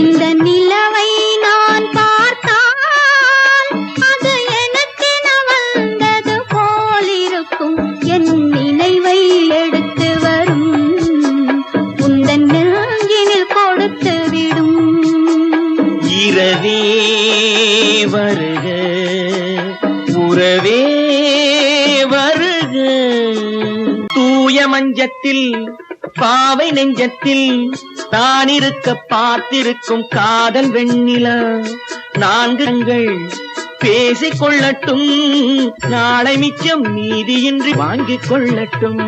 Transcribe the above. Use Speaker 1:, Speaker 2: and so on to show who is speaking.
Speaker 1: இந்த நிலவை நான் பார்த்தால் அது எனக்கென வந்தது போலிருக்கும். என் நினைவை எடுத்து வரும் உந்தன் நெஞ்சினில் கொடுத்து விடும்.
Speaker 2: இரவே வருக உறவே வருக. தூய மஞ்சத்தில் பாவை நெஞ்சத்தில் தான் இருக்க பார்த்திருக்கும் காதல் வெண்ணிலா. நான்குங்கள் பேசிக் கொள்ளட்டும், நாளை மிச்சம் நீதியின்றி வாங்கிக் கொள்ளட்டும்.